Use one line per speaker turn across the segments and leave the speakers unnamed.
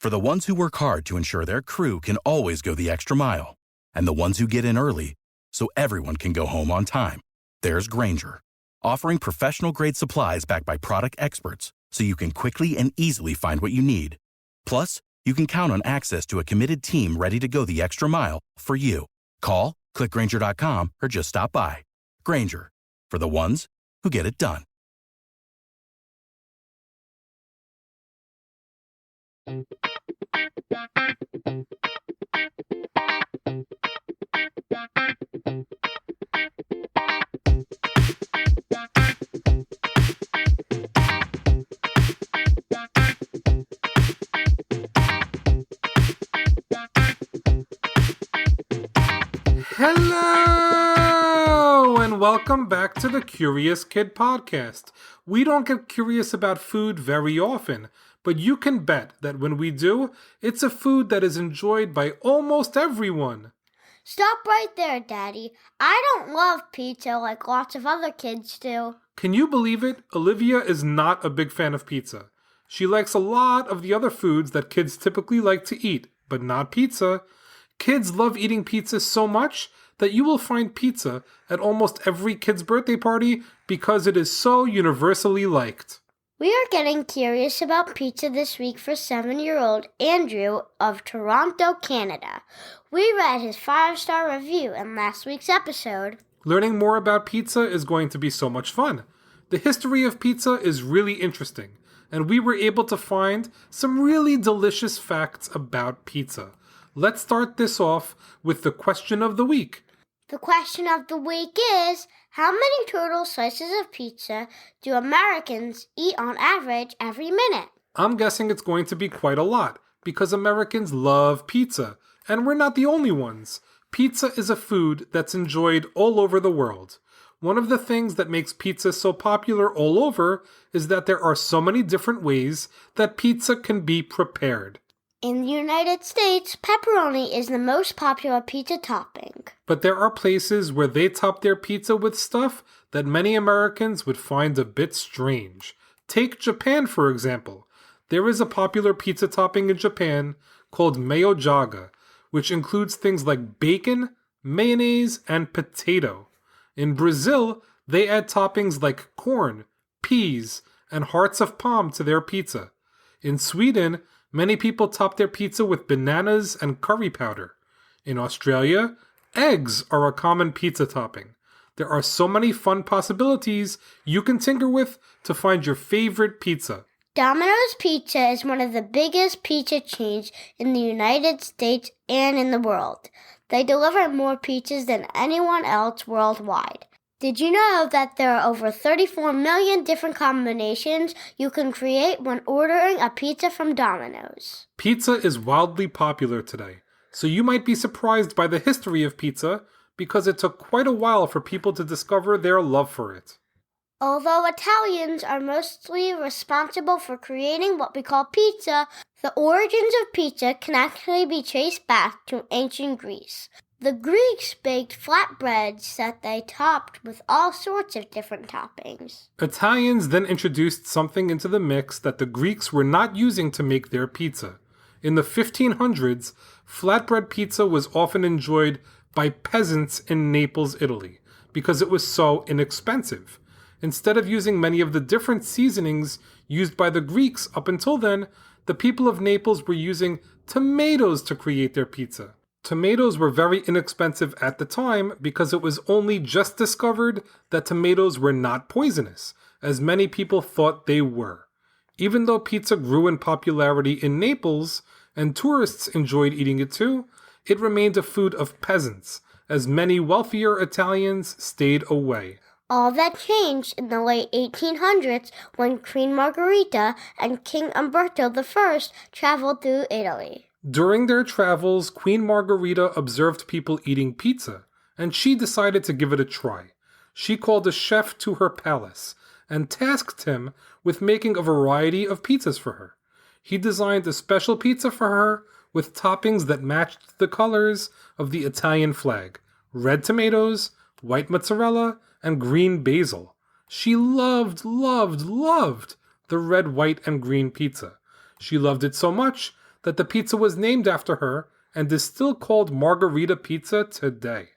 For the ones who work hard to ensure their crew can always go the extra mile, and the ones who get in early so everyone can go home on time, there's Grainger, offering professional-grade supplies backed by product experts so you can quickly and easily find what you need. Plus, you can count on access to a committed team ready to go the extra mile for you. Call, click Grainger.com, or just stop by. Grainger, for the ones who get it done.
Hello, and welcome back to the Curious Kid Podcast. We don't get curious about food very often, but you can bet that when we do, it's a food that is enjoyed by almost everyone.
Stop right there, Daddy. I don't love pizza like lots of other kids do.
Can you believe it? Olivia is not a big fan of pizza. She likes a lot of the other foods that kids typically like to eat, but not pizza. Kids love eating pizza so much that you will find pizza at almost every kid's birthday party because it is so universally liked.
We are getting curious about pizza this week for 7-year-old Andrew of Toronto, Canada. We read his 5-star review in last week's episode.
Learning more about pizza is going to be so much fun. The history of pizza is really interesting, and we were able to find some really delicious facts about pizza. Let's start this off with the question of the week.
The question of the week is, how many total slices of pizza do Americans eat on average every minute?
I'm guessing it's going to be quite a lot, because Americans love pizza, and we're not the only ones. Pizza is a food that's enjoyed all over the world. One of the things that makes pizza so popular all over is that there are so many different ways that pizza can be prepared.
In the United States, pepperoni is the most popular pizza topping.
But there are places where they top their pizza with stuff that many Americans would find a bit strange. Take Japan, for example. There is a popular pizza topping in Japan called mayo jaga, which includes things like bacon, mayonnaise, and potato. In Brazil, they add toppings like corn, peas, and hearts of palm to their pizza. In Sweden, many people top their pizza with bananas and curry powder. In Australia, eggs are a common pizza topping. There are so many fun possibilities you can tinker with to find your favorite pizza.
Domino's Pizza is one of the biggest pizza chains in the United States and in the world. They deliver more pizzas than anyone else worldwide. Did you know that there are over 34 million different combinations you can create when ordering a pizza from Domino's?
Pizza is wildly popular today, so you might be surprised by the history of pizza because it took quite a while for people to discover their love for it.
Although Italians are mostly responsible for creating what we call pizza, the origins of pizza can actually be traced back to ancient Greece. The Greeks baked flatbreads that they topped with all sorts of different toppings.
Italians then introduced something into the mix that the Greeks were not using to make their pizza. In the 1500s, flatbread pizza was often enjoyed by peasants in Naples, Italy, because it was so inexpensive. Instead of using many of the different seasonings used by the Greeks up until then, the people of Naples were using tomatoes to create their pizza. Tomatoes were very inexpensive at the time because it was only just discovered that tomatoes were not poisonous, as many people thought they were. Even though pizza grew in popularity in Naples, and tourists enjoyed eating it too, it remained a food of peasants, as many wealthier Italians stayed away.
All that changed in the late 1800s when Queen Margherita and King Umberto I traveled through Italy.
During their travels, Queen Margherita observed people eating pizza, and she decided to give it a try. She called a chef to her palace and tasked him with making a variety of pizzas for her. He designed a special pizza for her with toppings that matched the colors of the Italian flag: red tomatoes, white mozzarella, and green basil. She loved the red, white, and green pizza. She loved it so much that the pizza was named after her and is still called Margherita pizza today.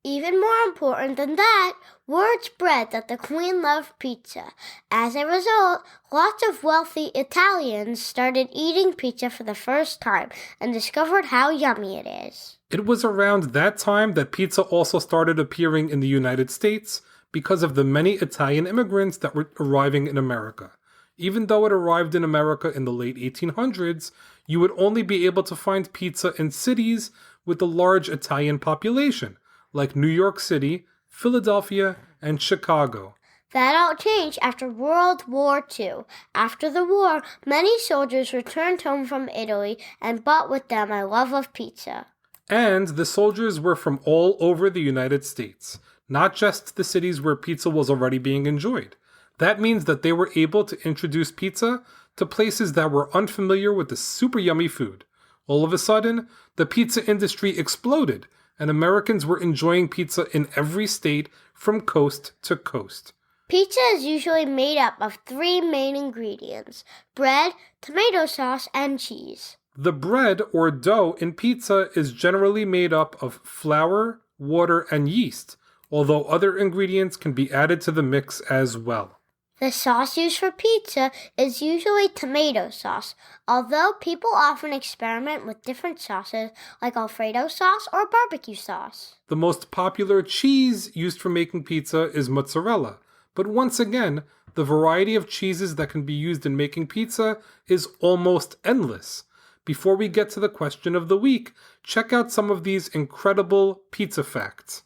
Even more important than that, word spread that the Queen loved pizza. As a result, lots of wealthy Italians started eating pizza for the first time and discovered how yummy it is.
It was around that time that pizza also started appearing in the United States because of the many Italian immigrants that were arriving in America. Even though it arrived in America in the late 1800s, you would only be able to find pizza in cities with a large Italian population, like New York City, Philadelphia, and Chicago.
That all changed after World War II. After the war, many soldiers returned home from Italy and brought with them a love of pizza.
And the soldiers were from all over the United States, not just the cities where pizza was already being enjoyed. That means that they were able to introduce pizza to places that were unfamiliar with the super yummy food. All of a sudden, the pizza industry exploded, and Americans were enjoying pizza in every state from coast to coast.
Pizza is usually made up of 3 main ingredients: bread, tomato sauce, and cheese.
The bread or dough in pizza is generally made up of flour, water, and yeast, although other ingredients can be added to the mix as well.
The sauce used for pizza is usually tomato sauce, although people often experiment with different sauces like Alfredo sauce or barbecue sauce.
The most popular cheese used for making pizza is mozzarella, but once again, the variety of cheeses that can be used in making pizza is almost endless. Before we get to the question of the week, check out some of these incredible pizza facts.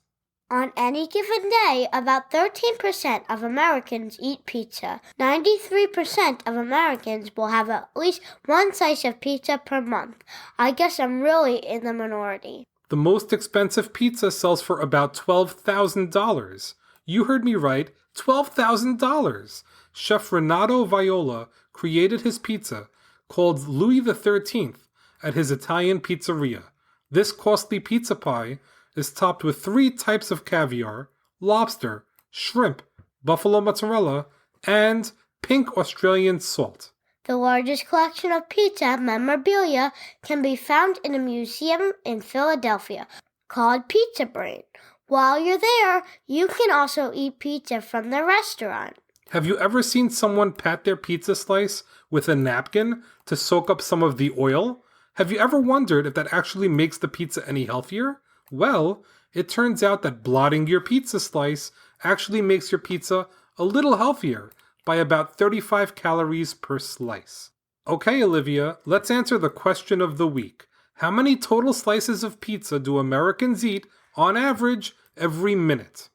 On any given day, about 13% of Americans eat pizza. 93% of Americans will have at least one slice of pizza per month. I guess I'm really in the minority.
The most expensive pizza sells for about $12,000. You heard me right, $12,000. Chef Renato Viola created his pizza, called Louis XIII, at his Italian pizzeria. This costly pizza pie is topped with 3 types of caviar, lobster, shrimp, buffalo mozzarella, and pink Australian salt.
The largest collection of pizza memorabilia can be found in a museum in Philadelphia called Pizza Brain. While you're there, you can also eat pizza from the restaurant.
Have you ever seen someone pat their pizza slice with a napkin to soak up some of the oil? Have you ever wondered if that actually makes the pizza any healthier? Well, it turns out that blotting your pizza slice actually makes your pizza a little healthier by about 35 calories per slice. Okay, Olivia, let's answer the question of the week. How many total slices of pizza do Americans eat, on average, every minute?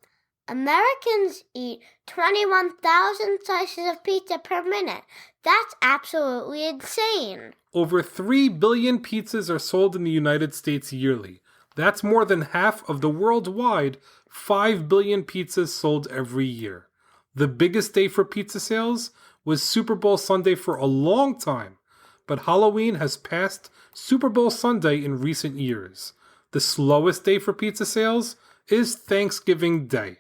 Americans eat 21,000 slices of pizza per minute. That's absolutely insane.
Over 3 billion pizzas are sold in the United States yearly. That's more than half of the worldwide 5 billion pizzas sold every year. The biggest day for pizza sales was Super Bowl Sunday for a long time, but Halloween has passed Super Bowl Sunday in recent years. The slowest day for pizza sales is Thanksgiving Day.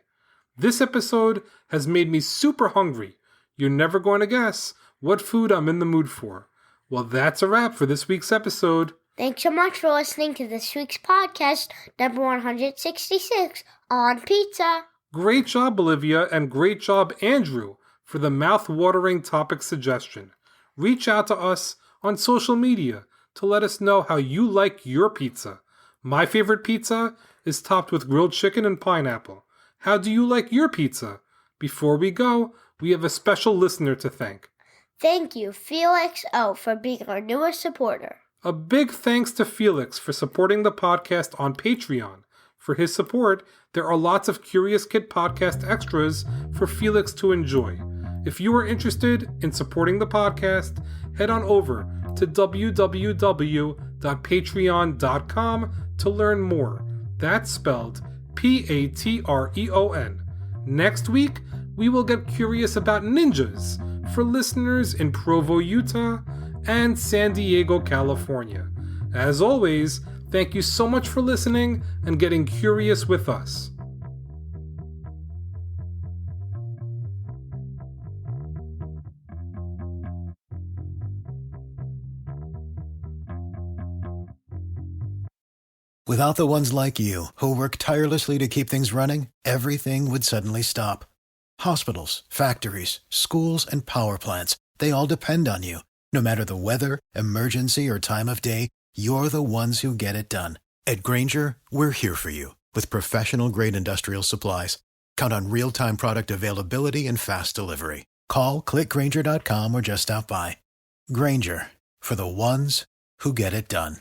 This episode has made me super hungry. You're never going to guess what food I'm in the mood for. Well, that's a wrap for this week's episode.
Thanks so much for listening to this week's podcast, number 166, on pizza.
Great job, Olivia, and great job, Andrew, for the mouth-watering topic suggestion. Reach out to us on social media to let us know how you like your pizza. My favorite pizza is topped with grilled chicken and pineapple. How do you like your pizza? Before we go, we have a special listener to thank.
Thank you, Felix O, for being our newest supporter.
A big thanks to Felix for supporting the podcast on Patreon. For his support, there are lots of Curious Kid podcast extras for Felix to enjoy. If you are interested in supporting the podcast, head on over to www.patreon.com to learn more. That's spelled Patreon. Next week, we will get curious about ninjas for listeners in Provo, Utah, and San Diego, California. As always, thank you so much for listening and getting curious with us.
Without the ones like you, who work tirelessly to keep things running, everything would suddenly stop. Hospitals, factories, schools, and power plants, they all depend on you. No matter the weather, emergency, or time of day, you're the ones who get it done. At Grainger, we're here for you with professional-grade industrial supplies. Count on real-time product availability and fast delivery. Call, click Grainger.com, or just stop by. Grainger, for the ones who get it done.